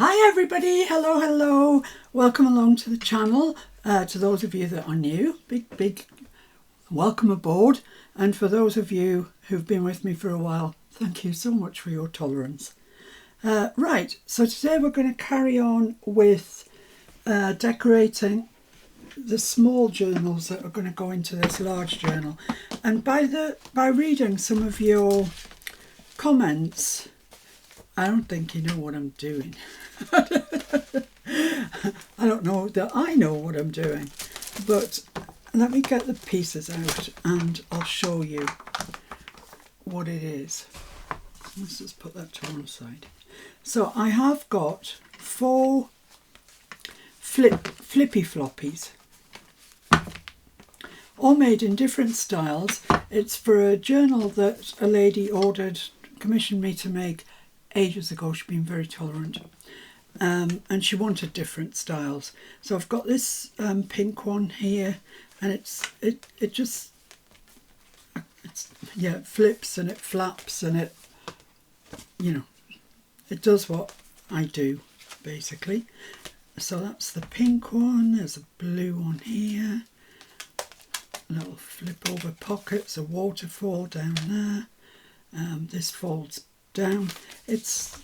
Hi everybody, hello, welcome along to the channel. To those of you that are new, big welcome aboard, and for those of you who've been with me for a while, thank you so much for your tolerance. Right, so today we're going to carry on with decorating the small journals that are going to go into this large journal, and by reading some of your comments, I don't think you know what I'm doing. I don't know that I know what I'm doing, but let me get the pieces out and I'll show you what it is. Let's just put that to one side. So I have got 4 flippy floppies, all made in different styles. It's for a journal that a lady commissioned me to make ages ago. She's been very tolerant, and she wanted different styles. So I've got this pink one here, and it flips and it flaps and it does what I do basically. So that's the pink one. There's a blue one here, little flip over pockets, a waterfall down there. This folds down.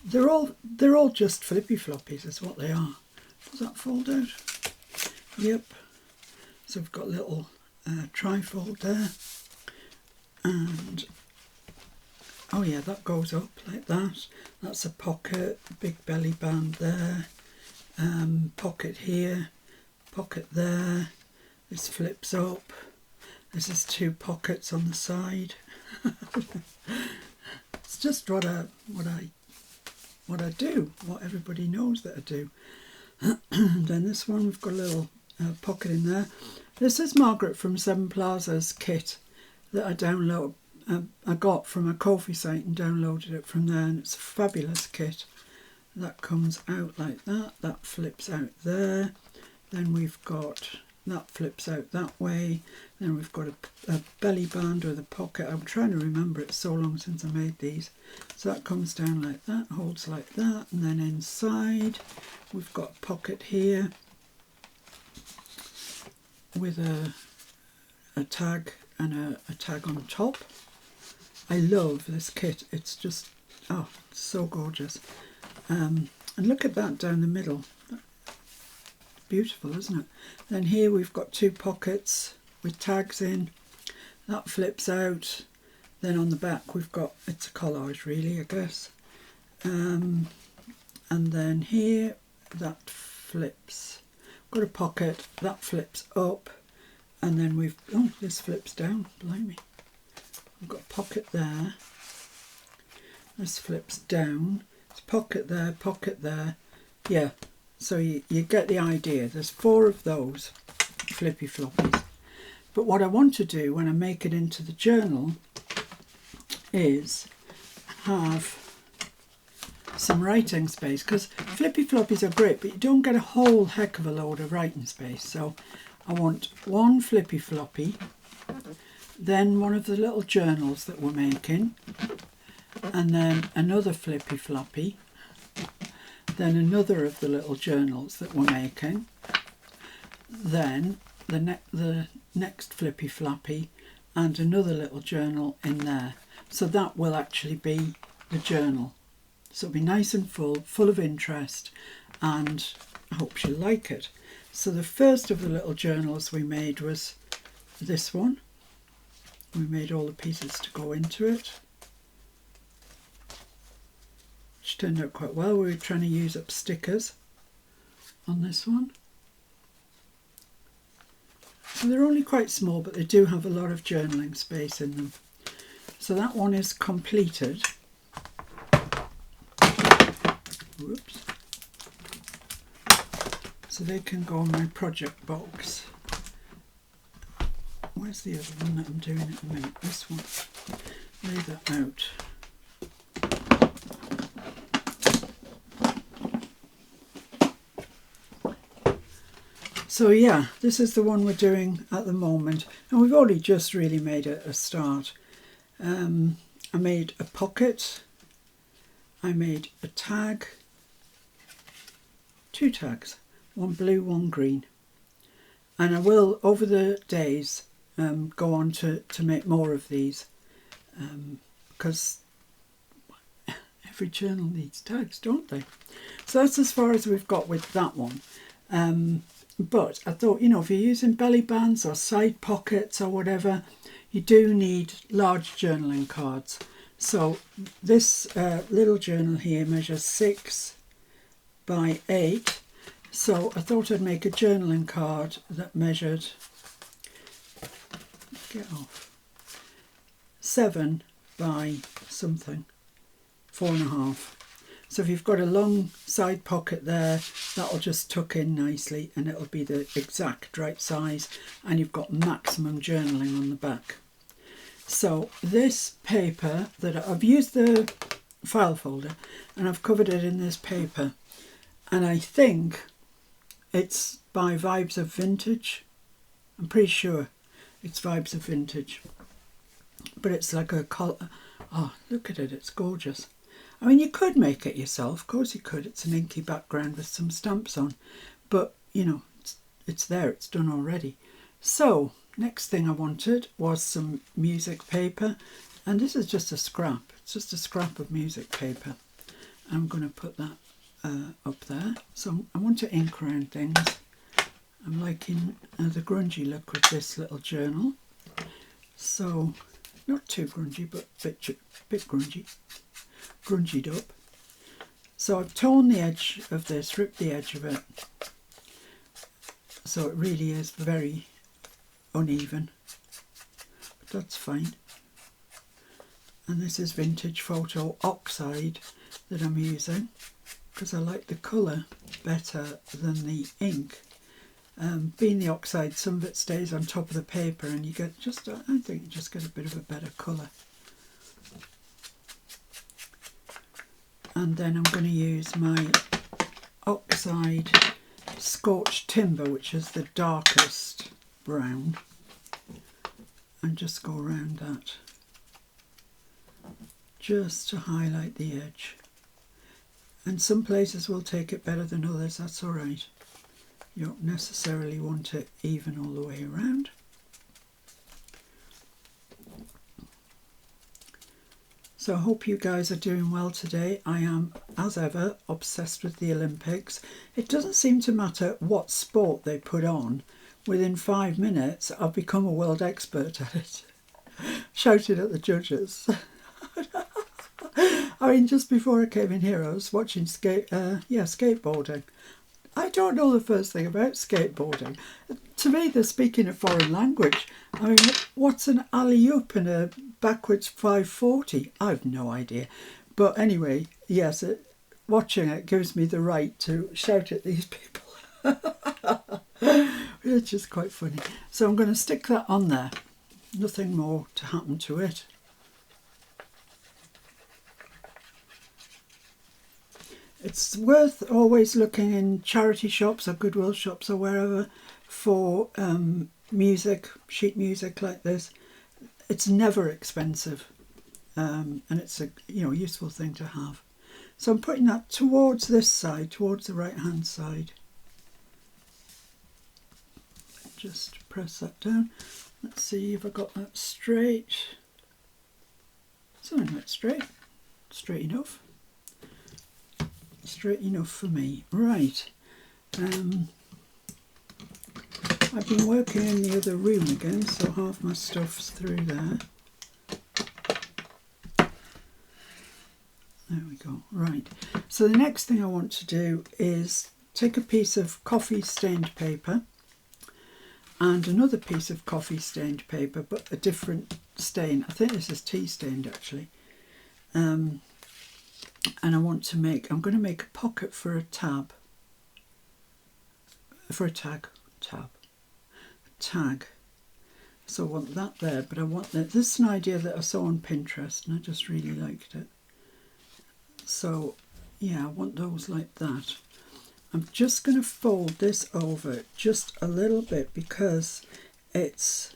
They're all just flippy floppies is what they are. Does that fold out? Yep. So we've got little trifold there, and oh yeah, that goes up like that. That's a pocket, big belly band there, pocket here, pocket there. This flips up. This is 2 pockets on the side. It's just what I do, what everybody knows that I do. And then this one, we've got a little pocket in there. This is Margaret from Seven Plaza's kit that I got from a Ko-fi site and downloaded it from there, and it's a fabulous kit. That comes out like that. That flips out there. Then we've got that flips out that way. Then we've got a belly band with a pocket. I'm trying to remember, it's so long since I made these. So that comes down like that, holds like that, and then inside we've got a pocket here with a tag and a tag on top. I love this kit. It's just, oh, it's so gorgeous. And look at that down the middle. Beautiful, isn't it? Then here we've got 2 pockets with tags in. That flips out. Then on the back we've got, it's a collage really, I guess. And then here that flips. Got a pocket, that flips up, and then this flips down, blimey. We've got a pocket there. This flips down. It's pocket there. Yeah. So you get the idea. There's 4 of those flippy floppies. But what I want to do when I make it into the journal is have some writing space, because flippy floppies are great, but you don't get a whole heck of a load of writing space. So I want 1 flippy floppy, then one of the little journals that we're making, and then another flippy floppy, then another of the little journals that we're making, then the next flippy floppy, and another little journal in there. So that will actually be the journal. So it'll be nice and full of interest, and I hope you'll like it. So the first of the little journals we made was this one. We made all the pieces to go into it, which turned out quite well. We were trying to use up stickers on this one. So they're only quite small, but they do have a lot of journaling space in them. So that one is completed. Whoops. So they can go in my project box. Where's the other one that I'm doing at the minute? This one. Lay that out. So yeah, this is the one we're doing at the moment, and we've only just really made a start. I made a pocket, I made a tag, 2 tags, one blue, one green. And I will, over the days, go on to make more of these, because every journal needs tags, don't they? So that's as far as we've got with that one. But I thought, you know, if you're using belly bands or side pockets or whatever, you do need large journaling cards. So this little journal here measures 6 by 8. So I thought I'd make a journaling card that measured, 7 by something, 4.5. So if you've got a long side pocket there, that'll just tuck in nicely and it'll be the exact right size, and you've got maximum journaling on the back. So this paper that I've used, the file folder, and I've covered it in this paper, and I think it's by Vibes of Vintage. I'm pretty sure it's Vibes of Vintage. But it's like a colour. Oh, look at it, it's gorgeous. I mean, you could make it yourself, of course you could. It's an inky background with some stamps on. But, you know, it's there, it's done already. So, next thing I wanted was some music paper. And this is just a scrap. It's just a scrap of music paper. I'm going to put that up there. So I want to ink around things. I'm liking the grungy look with this little journal. So, not too grungy, but a bit grungy. Grungied up. So I've torn the edge of this, ripped the edge of it. So it really is very uneven. But that's fine. And this is Vintage Photo Oxide that I'm using, because I like the colour better than the ink. Being the oxide, some of it stays on top of the paper and you get just, I think you just get a bit of a better colour. And then I'm going to use my oxide Scorched Timber, which is the darkest brown, and just go around that, just to highlight the edge. And some places will take it better than others, that's alright. You don't necessarily want it even all the way around. So I hope you guys are doing well today. I am, as ever, obsessed with the Olympics. It doesn't seem to matter what sport they put on. Within 5 minutes, I've become a world expert at it. Shouted at the judges. I mean, just before I came in here, I was watching skateboarding. I don't know the first thing about skateboarding. To me, they're speaking a foreign language. I mean, what's an alley-oop and a backwards 540? I've no idea. But anyway, yes, watching it gives me the right to shout at these people. It's just quite funny. So I'm going to stick that on there. Nothing more to happen to it. It's worth always looking in charity shops or Goodwill shops or wherever for music, sheet music like this. It's never expensive, and it's a useful thing to have. So I'm putting that towards this side, towards the right hand side. Just press that down. Let's see if I got that straight. Something like straight enough. Straight enough for me. Right. I've been working in the other room again, so half my stuff's through there. There we go. Right. So the next thing I want to do is take a piece of coffee stained paper and another piece of coffee stained paper, but a different stain. I think this is tea stained actually. And I'm going to make a pocket for a tab. For a tag. So I want that there, but I want that. This is an idea that I saw on Pinterest and I just really liked it. So yeah, I want those like that. I'm just going to fold this over just a little bit because it's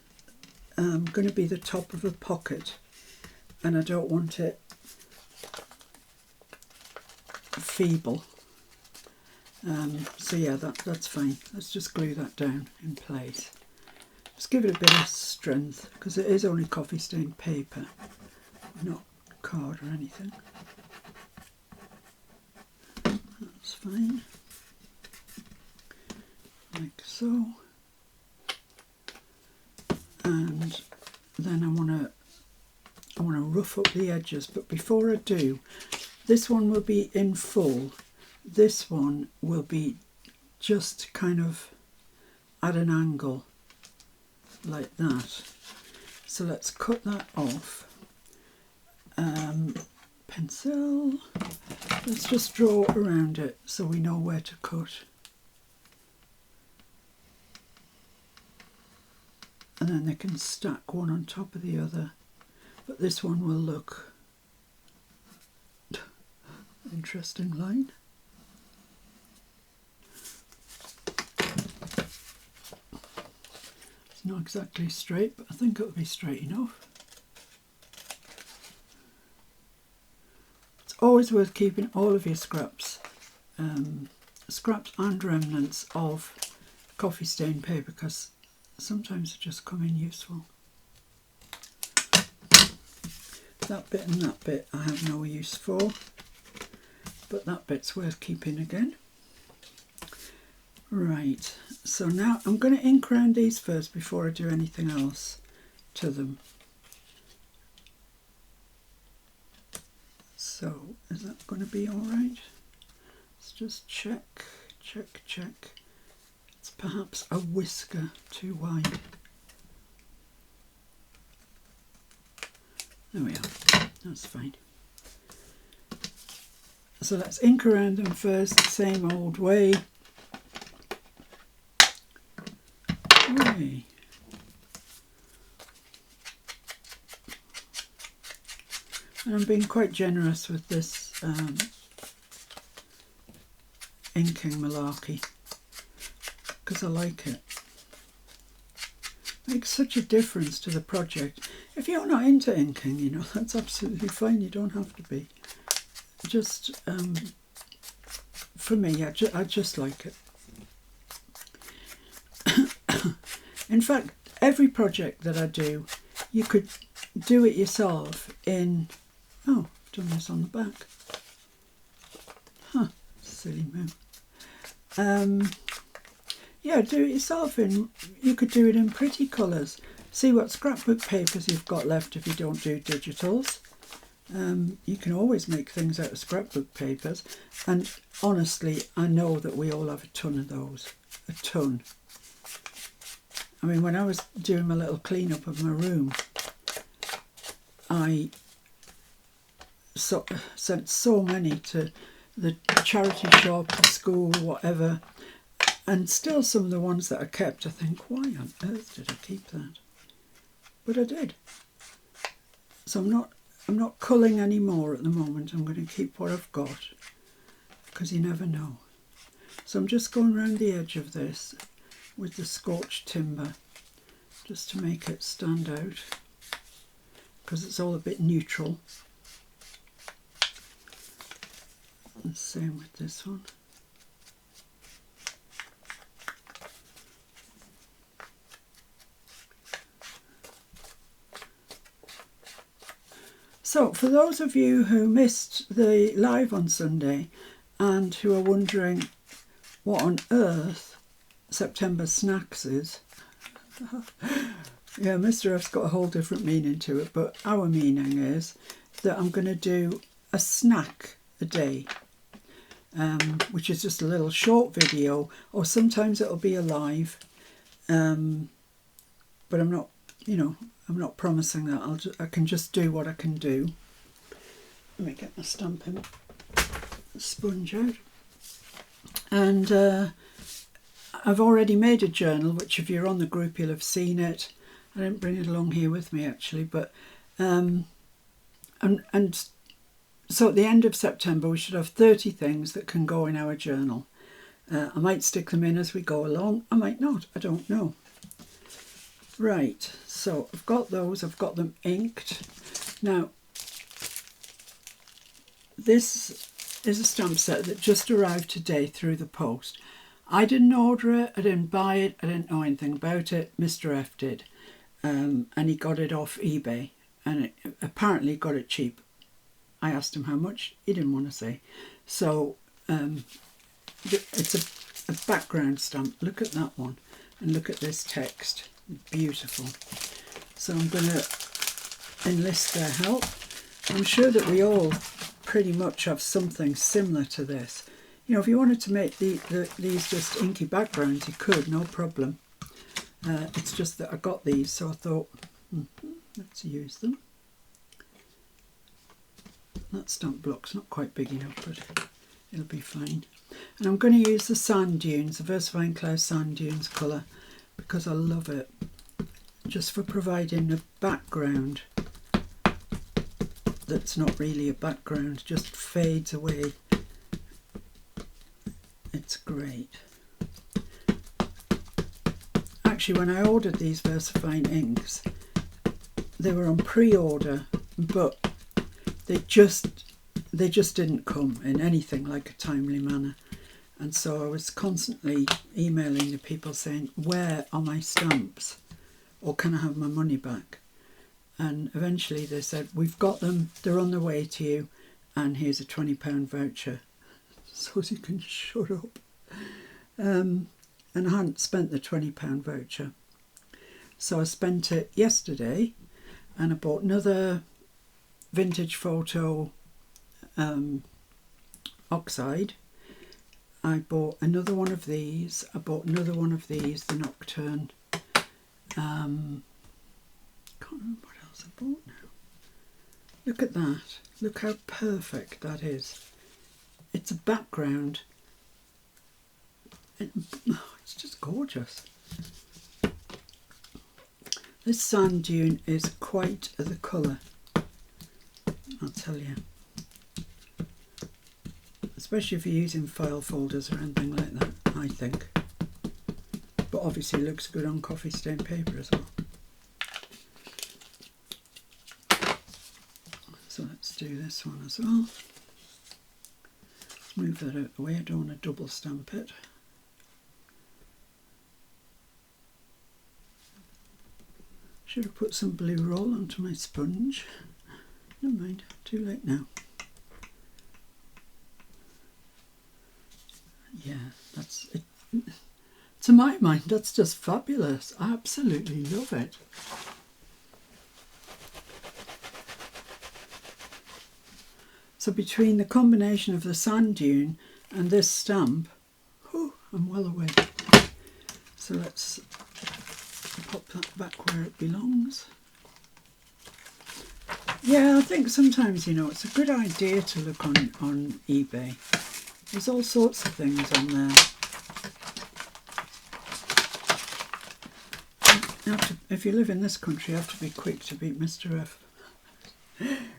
going to be the top of a pocket and I don't want it feeble. So yeah, that's fine. Let's just glue that down in place. Just give it a bit of strength because it is only coffee stained paper, not card or anything. That's fine. Like so. And then I want to rough up the edges, but before I do, this one will be in full. This one will be just kind of at an angle like that. So let's cut that off. Pencil. Let's just draw around it so we know where to cut. And then they can stack one on top of the other. But this one will look interesting line. It's not exactly straight, but I think it'll be straight enough. It's always worth keeping all of your scraps, scraps and remnants of coffee stained paper, because sometimes they just come in useful. That bit and that bit I have no use for, but that bit's worth keeping again. Right, so now I'm going to ink around these first before I do anything else to them. So is that going to be all right? Let's just check. It's perhaps a whisker too wide. There we are, that's fine. So let's ink around them first, same old way. Hooray. And I'm being quite generous with this inking malarkey because I like it. Makes such a difference to the project. If you're not into inking, you know, that's absolutely fine. You don't have to be. Just for me, I just like it. In fact, every project that I do, you could do it yourself in... Oh, I've done this on the back. Huh, silly move. Yeah, do it yourself in... You could do it in pretty colours. See what scrapbook papers you've got left if you don't do digitals. You can always make things out of scrapbook papers. And honestly, I know that we all have a ton of those. A ton. I mean, when I was doing my little clean-up of my room, I sent so many to the charity shop, the school, whatever, and still some of the ones that I kept, I think, why on earth did I keep that? But I did. So I'm not culling any more at the moment. I'm going to keep what I've got, because you never know. So I'm just going around the edge of this with the scorched timber, just to make it stand out, because it's all a bit neutral. And same with this one. So for those of you who missed the live on Sunday and who are wondering what on earth September Snacks is, yeah, Mr. F's got a whole different meaning to it, but our meaning is that I'm going to do a snack a day, which is just a little short video, or sometimes it'll be a live, but I'm not, you know, I'm not promising that. I can just do what I can do. Let me get my stamping sponge out. And I've already made a journal, which if you're on the group you'll have seen it. I didn't bring it along here with me actually, but and so at the end of September we should have 30 things that can go in our journal. I might stick them in as we go along, I might not, I don't know. Right, so I've got those, I've got them inked. Now, this is a stamp set that just arrived today through the post. I didn't order it, I didn't buy it, I didn't know anything about it. Mr. F did, and he got it off eBay, and apparently got it cheap. I asked him how much, he didn't want to say. So it's a background stamp. Look at that one, and look at this text, beautiful. So I'm going to enlist their help. I'm sure that we all pretty much have something similar to this. You know, if you wanted to make these just inky backgrounds, you could, no problem. It's just that I got these, so I thought, let's use them. That stamp block's not quite big enough, but it'll be fine. And I'm going to use the Sand Dunes, the VersaFine Cloud Sand Dunes colour, because I love it, just for providing a background that's not really a background, just fades away. It's great. Actually, when I ordered these VersaFine inks, they were on pre-order, but they just didn't come in anything like a timely manner. And so I was constantly emailing the people saying, where are my stamps? Or can I have my money back? And eventually they said, we've got them, they're on their way to you, and here's a £20 voucher. So you can shut up. And I hadn't spent the £20 voucher. So I spent it yesterday, and I bought another vintage photo oxide. I bought another one of these. I bought another one of these, the Nocturne. Can't remember what else I bought now. Look at that. Look how perfect that is. It's a background. It's just gorgeous. This sand dune is quite the colour, I'll tell you. Especially if you're using file folders or anything like that, I think. But obviously it looks good on coffee stained paper as well. So let's do this one as well. Move that out of the way, I don't want to double stamp it. Should have put some blue roll onto my sponge. Never mind, too late now. Yeah, that's it. To my mind, that's just fabulous. I absolutely love it. So between the combination of the sand dune and this stamp, I'm well away. So let's pop that back where it belongs. Yeah, I think sometimes, you know, it's a good idea to look on eBay. There's all sorts of things on there. If you live in this country, you have to be quick to beat Mr. F.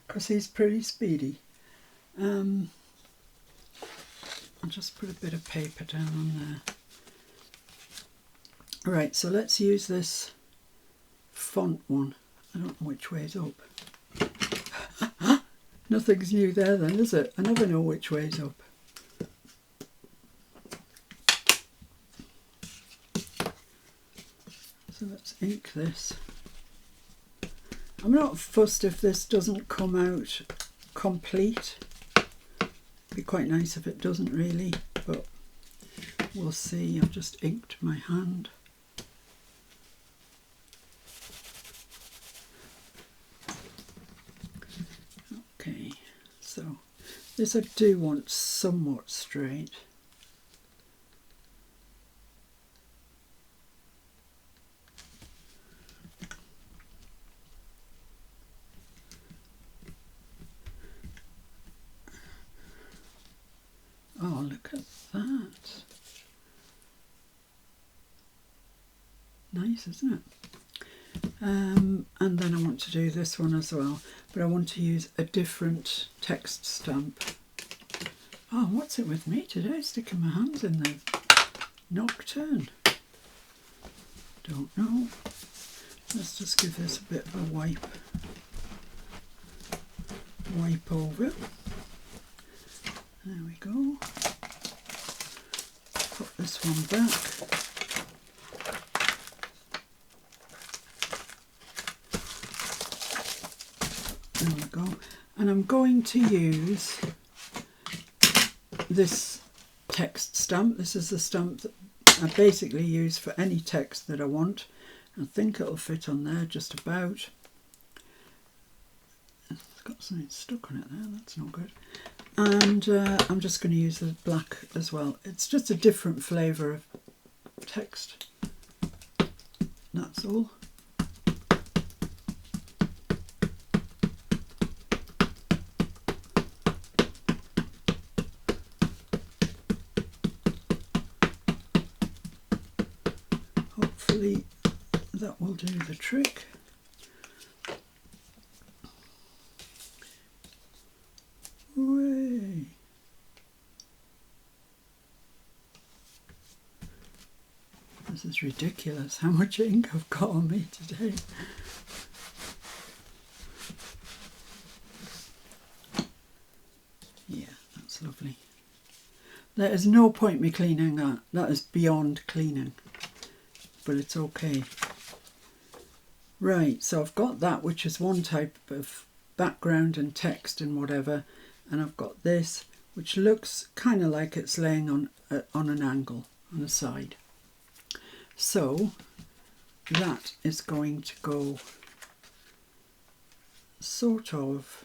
Because he's pretty speedy. I'll just put a bit of paper down on there. Right, so let's use this font one. I don't know which way is up. Nothing's new there then, is it? I never know which way is up. So let's ink this. I'm not fussed if this doesn't come out complete. It'd be quite nice if it doesn't really, but we'll see. I've just inked my hand. Okay, so this I do want somewhat straight. Oh, look at that. Nice, isn't it? And then I want to do this one as well, but I want to use a different text stamp. Oh, what's it with me today? Sticking my hands in the Nocturne. Don't know. Let's just give this a bit of a wipe over. There we go. Put this one back. There we go. And I'm going to use this text stamp. This is the stamp that I basically use for any text that I want. I think it'll fit on there just about. It's got something stuck on it there, that's not good. And I'm just going to use the black as well. It's just a different flavour of text. That's all. Hopefully that will do the trick. Hooray! This is ridiculous how much ink I've got on me today. Yeah, that's lovely. There is no point me cleaning that. That is beyond cleaning. But it's okay. Right, so I've got that, which is one type of background and text and whatever, and I've got this, which looks kind of like it's laying on an angle on the side. So that is going to go sort of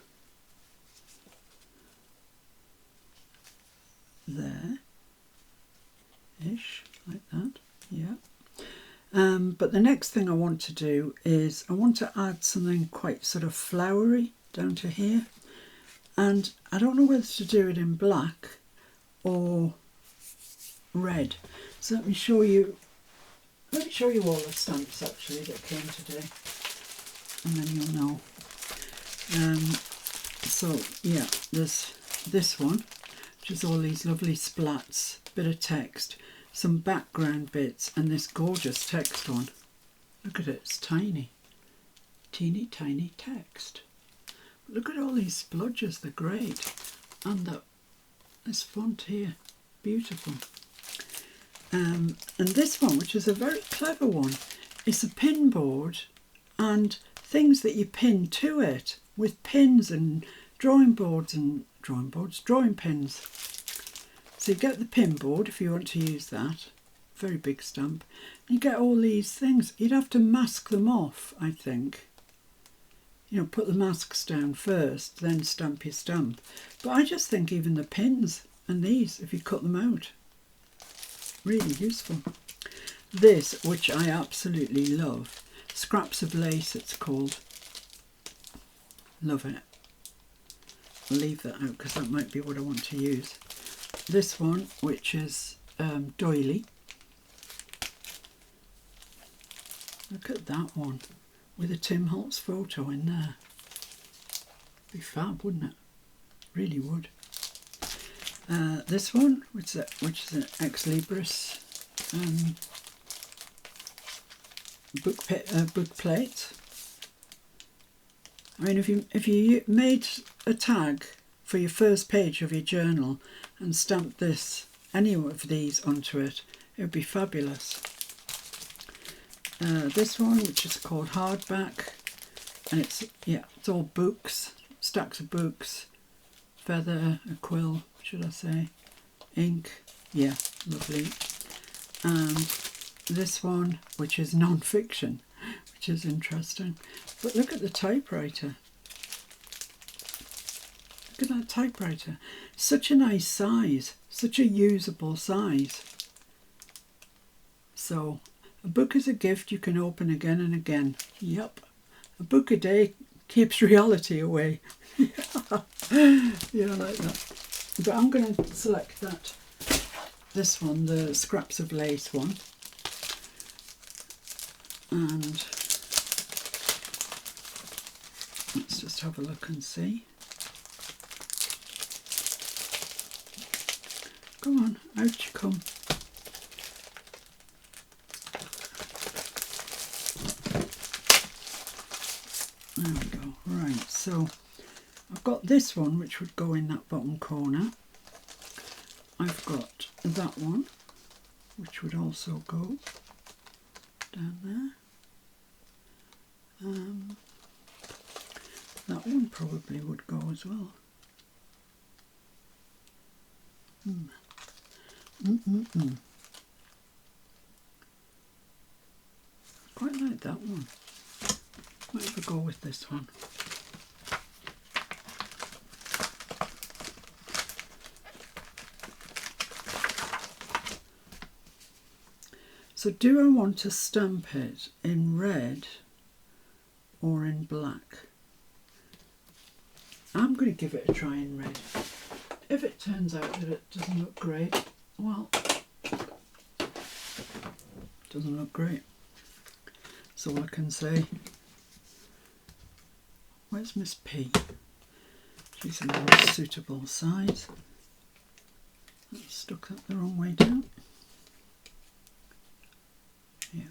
there-ish, like that, yeah. But the next thing I want to do is I want to add something quite sort of flowery down to here, and I don't know whether to do it in black or red. So let me show you all the stamps actually that came today, and then you'll know. So yeah, there's this one, which is all these lovely splats, bit of text, some background bits, and this gorgeous text one. Look at it, it's tiny. Teeny tiny text. But look at all these splodges, they're great. And this font here, beautiful. And this one, which is a very clever one, is a pin board and things that you pin to it with pins and drawing pins. So you get the pin board if you want to use that, very big stamp. You get all these things. You'd have to mask them off, I think. You know, put the masks down first, then stamp your stamp. But I just think even the pins and these, if you cut them out, really useful. This, which I absolutely love, Scraps of Lace it's called. Love it. I'll leave that out because that might be what I want to use. This one, which is doily. Look at that one with a Tim Holtz photo in there. Be fab, wouldn't it? Really would. This one, which is an Ex Libris book plate. I mean, if you made a tag for your first page of your journal and stamped any of these onto it, it would be fabulous. This one, which is called Hardback, and it's all books, stacks of books, feather, a quill, should I say, ink, yeah, lovely. And this one, which is non-fiction, which is interesting. But look at the typewriter. Look at that typewriter. Such a nice size, such a usable size. So, a book is a gift you can open again and again. Yep. A book a day keeps reality away. Yeah, like that. But I'm going to select this one, the Scraps of Lace one. And let's just have a look and see. Come on, out you come. There we go. Right, so I've got this one which would go in that bottom corner. I've got that one, which would also go down there. That one probably would go as well. Quite like that one. Might have a go with this one. So do I want to stamp it in red or in black? I'm going to give it a try in red. If it turns out that it doesn't look great, well, it doesn't look great. That's all I can say. Where's Miss P? She's a more suitable size. That's stuck that the wrong way down. Yeah.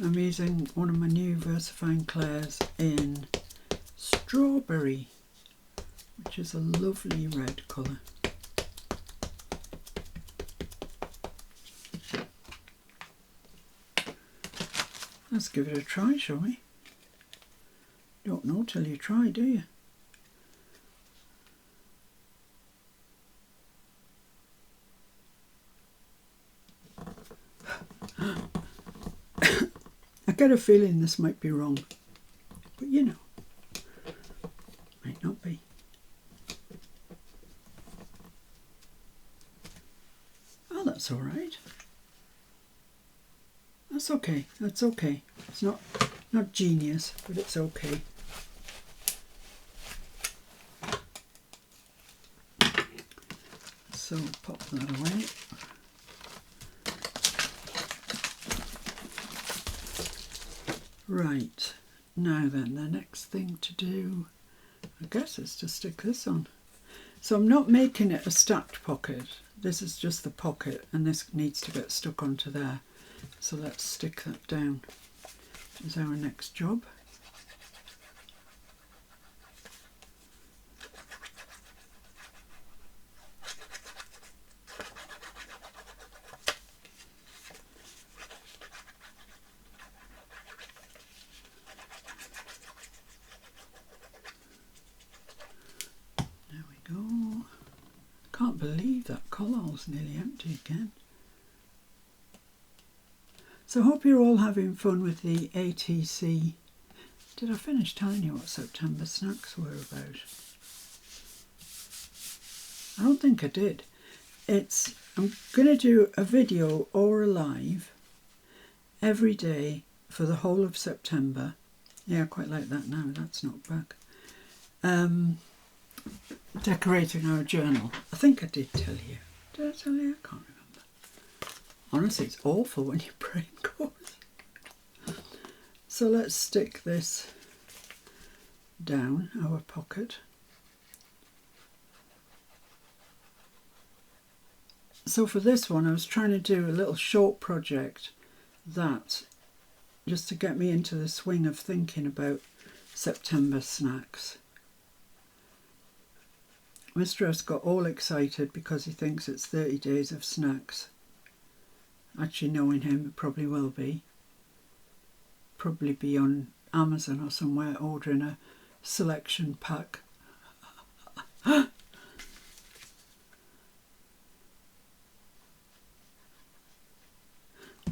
I'm using one of my new VersaFine Clairs in strawberry, which is a lovely red colour. Let's give it a try, shall we? Don't know till you try, do you? I get a feeling this might be wrong, but you know, might not be. Oh, that's all right. That's okay. That's okay. It's not genius, but it's okay. So pop that away. Right, now then, the next thing to do, I guess, is to stick this on. So I'm not making it a stacked pocket. This is just the pocket, and this needs to get stuck onto there. So let's stick that down. Is our next job. There we go. Can't believe that collar's nearly empty again. So I hope you're all having fun with the ATC. Did I finish telling you what September snacks were about? I don't think I did. I'm going to do a video or a live every day for the whole of September. Yeah, I quite like that now. That's not back. Decorating our journal. I think I did tell you. Did I tell you? I can't remember. Honestly, it's awful when your brain goes. So let's stick this down our pocket. So for this one, I was trying to do a little short project that, just to get me into the swing of thinking about September snacks. Mr. S got all excited because he thinks it's 30 days of snacks. Actually, knowing him, it probably will be. Probably be on Amazon or somewhere ordering a selection pack. There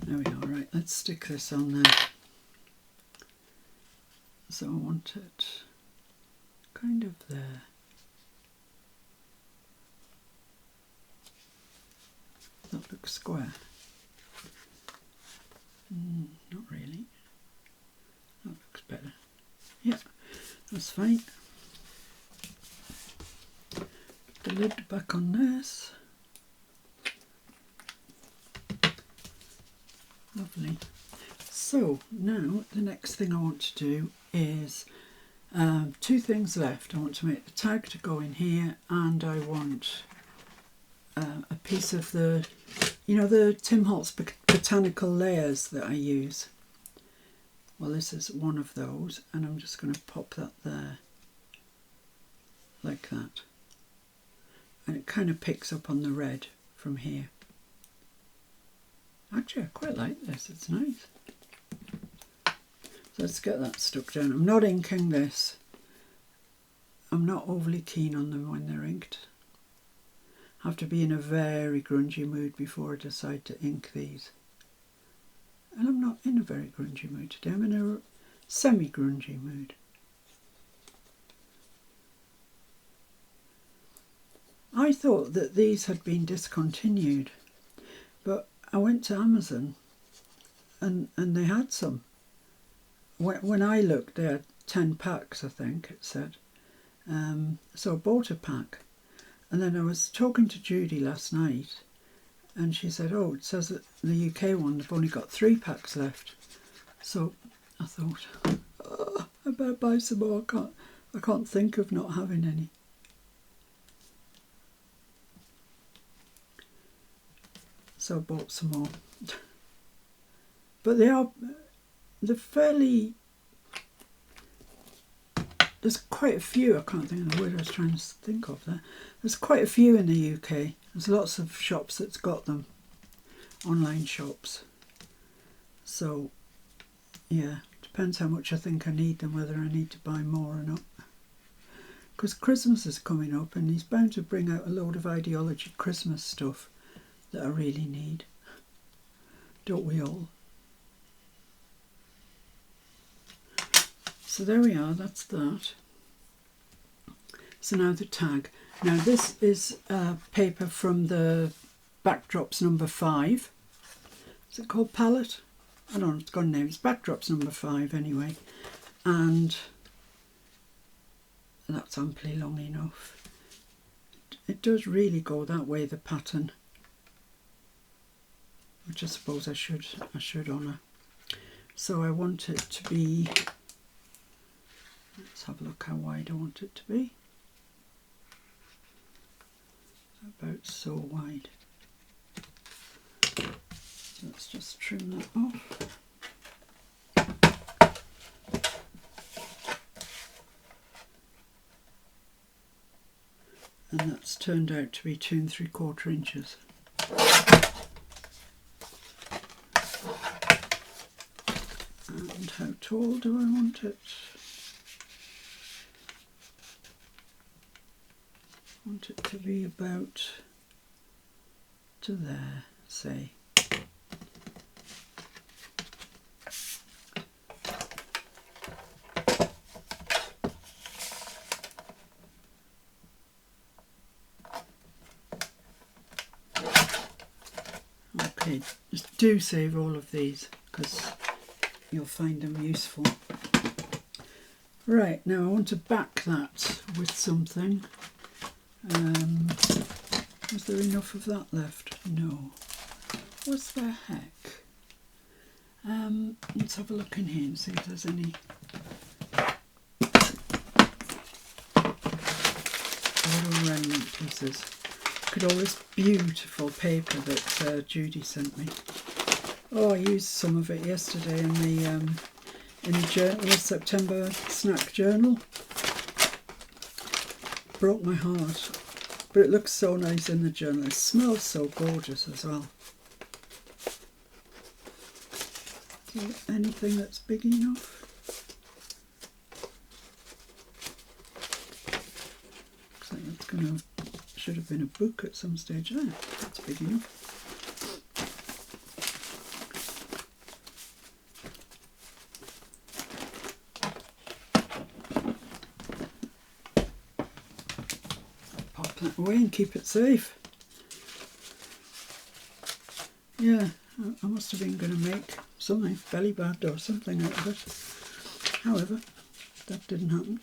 we are. Right, let's stick this on there. So I want it kind of there. That looks square. Not really. That looks better. Yeah, that's fine. Put the lid back on this. Lovely. So now the next thing I want to do is two things left. I want to make the tag to go in here, and I want a piece of the, you know, the Tim Holtz Botanical layers that I use. Well, this is one of those, and I'm just going to pop that there like that. and it kind of picks up on the red from here. Actually, I quite like this, it's nice. So let's get that stuck down. I'm not inking this. I'm not overly keen on them when they're inked. I have to be in a very grungy mood before I decide to ink these. And I'm not in a very grungy mood today. I'm in a semi-grungy mood. I thought that these had been discontinued, but I went to Amazon and they had some. When I looked, they had 10 packs, I think it said. So I bought a pack. And then I was talking to Judy last night, and she said, oh, it says that the UK one, they've only got 3 packs left. So I thought, oh, I better buy some more. I can't think of not having any. So I bought some more. But they're fairly, there's quite a few, I can't think of the word I was trying to think of there. There's quite a few in the UK. There's lots of shops that's got them, online shops. So, yeah, depends how much I think I need them, whether I need to buy more or not. Because Christmas is coming up and he's bound to bring out a load of ideology Christmas stuff that I really need. Don't we all? So there we are, that's that. So now the tag. Now this is paper from the Backdrops number 5. Is it called Palette? I don't know, it's got a name. It's Backdrops number 5 anyway. And that's amply long enough. It does really go that way, the pattern. Which I suppose I should honour. So I want it to be, let's have a look how wide I want it to be. About so wide. Let's just trim that off. And that's turned out to be 2 3/4 inches. And how tall do I want it? I want it to be about to there, say. Okay, just do save all of these because you'll find them useful. Right, now I want to back that with something. Was there enough of that left? No. What the heck? Let's have a look in here and see if there's any little remnant pieces. Look at all this beautiful paper that Judy sent me. Oh, I used some of it yesterday in the journal, the September snack journal. Broke my heart, but it looks so nice in the journal. It smells so gorgeous as well. Anything that's big enough? Looks like that's should have been a book at some stage. There, that's big enough. Pop that away and keep it safe. Yeah, I must have been going to make something, belly band or something out of it. However, that didn't happen.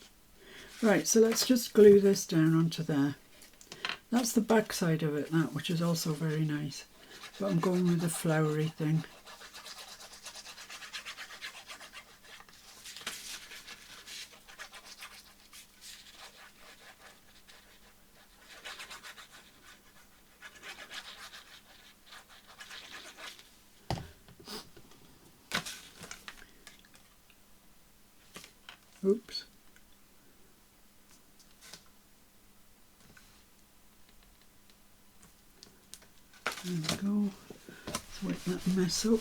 Right, so let's just glue this down onto there. That's the back side of it, that, which is also very nice. But I'm going with the flowery thing. Oops. There we go. Let's wipe that mess up.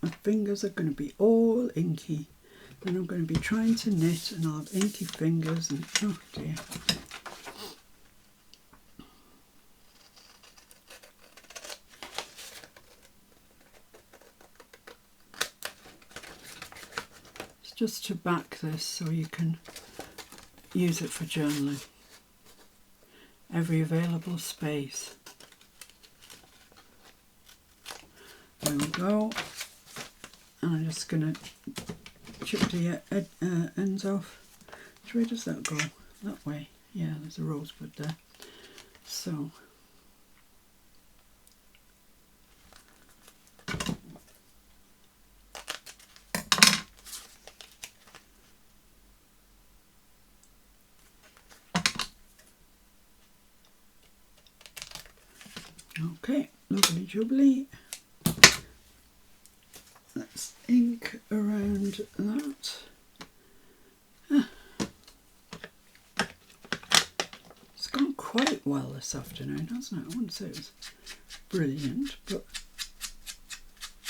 My fingers are going to be all inky. Then I'm going to be trying to knit and I'll have inky fingers and oh dear. It's just to back this so you can use it for journaling. Every available space. There we go. And I'm just going to chip the ends off. Which way does that go? That way. Yeah, there's a rosebud there. So, okay, lovely jubbly. Let's ink around that. It's gone quite well this afternoon, hasn't it? I wouldn't say it was brilliant, but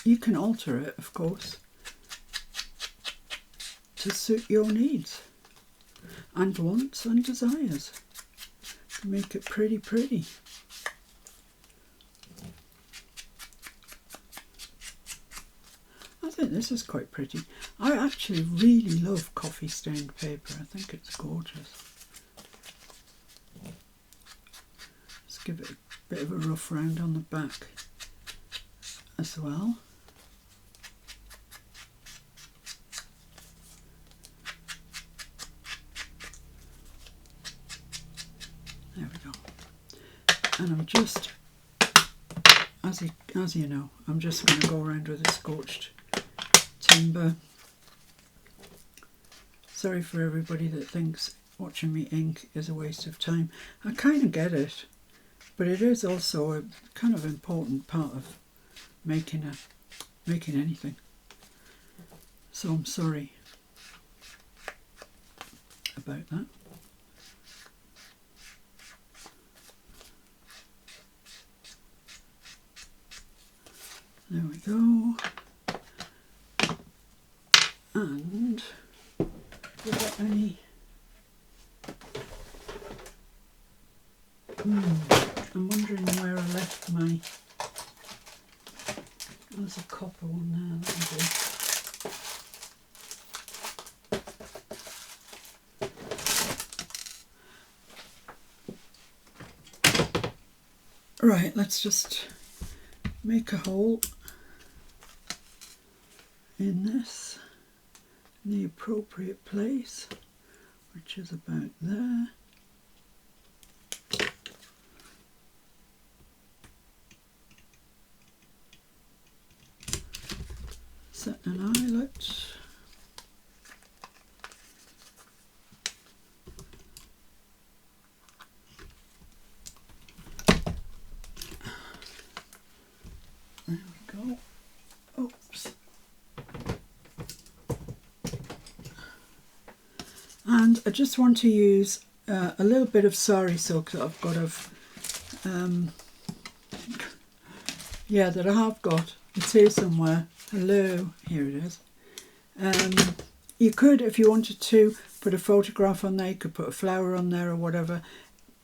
you can alter it, of course, to suit your needs and wants and desires. Make it pretty. I think this is quite pretty. I actually really love coffee stained paper. I think it's gorgeous. Let's give it a bit of a rough round on the back as well. There we go. And I'm just, as you know, I'm just going to go around with a scorched timber. Sorry for everybody that thinks watching me ink is a waste of time. I kind of get it, but it is also a kind of important part of making anything. So I'm sorry about that. There we go. And have we got any? I'm wondering where I left my. There's a copper one there. That'll do. Right, let's just make a hole in this in the appropriate place, which is about there. Set an eyelet. There we go. Oops. And I just want to use a little bit of sari silk that I've got that I have got. It's here somewhere. Hello, here it is. You could, if you wanted to, put a photograph on there. You could put a flower on there or whatever.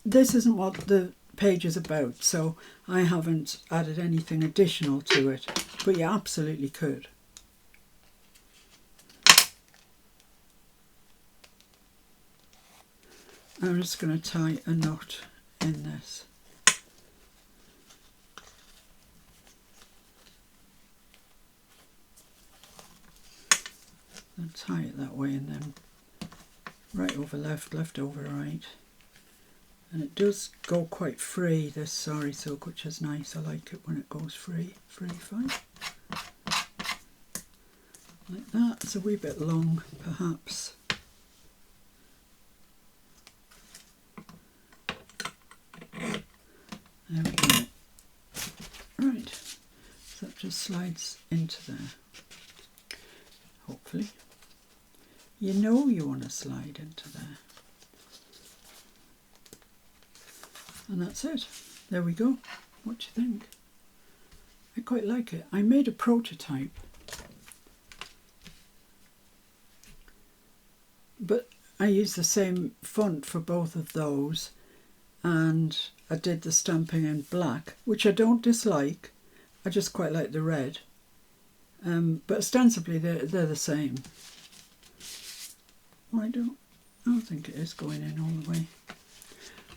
This isn't what the page is about, so I haven't added anything additional to it. But you absolutely could. I'm just going to tie a knot in this. And tie it that way, and then right over left, left over right. And it does go quite free, this sari silk, which is nice. I like it when it goes free, fine. Like that. It's a wee bit long, perhaps. There we go. Right, so that just slides into there. Hopefully. You know you want to slide into there. And that's it. There we go. What do you think? I quite like it. I made a prototype. But I used the same font for both of those, and I did the stamping in black, which I don't dislike. I just quite like the red. But ostensibly they're the same. Well, I don't think it is going in all the way.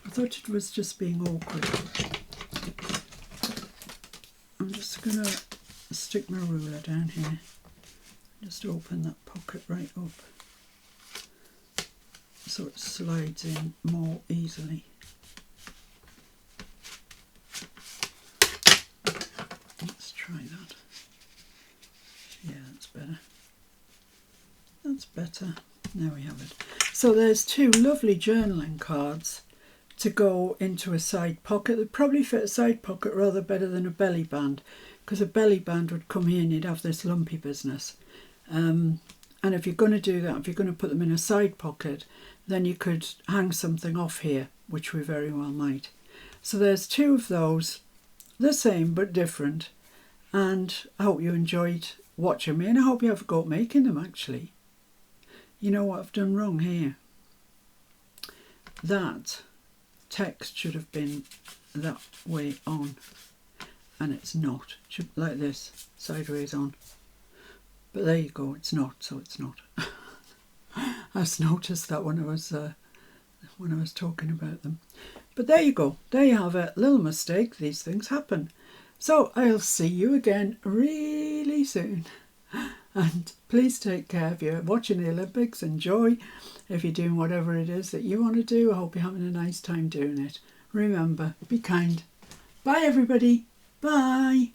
I thought it was just being awkward. I'm just going to stick my ruler down here. Just open that pocket right up so it slides in more easily. Let's try that. Yeah, that's better. That's better. There we have it. So there's two lovely journaling cards to go into a side pocket. They'd probably fit a side pocket rather better than a belly band, because a belly band would come here and you'd have this lumpy business. And if you're going to do that, if you're going to put them in a side pocket, then you could hang something off here, which we very well might. So there's two of those, the same but different. And I hope you enjoyed watching me, and I hope you have a go at making them actually. You know what I've done wrong here? That text should have been that way on, and it's not. It should be like this, sideways on. But there you go, it's not, so it's not. I just noticed that when I was talking about them. But there you go, there you have it. Little mistake, these things happen. So I'll see you again really soon. And please take care. If you're watching the Olympics, enjoy. If you're doing whatever it is that you want to do, I hope you're having a nice time doing it. Remember, be kind. Bye everybody. Bye.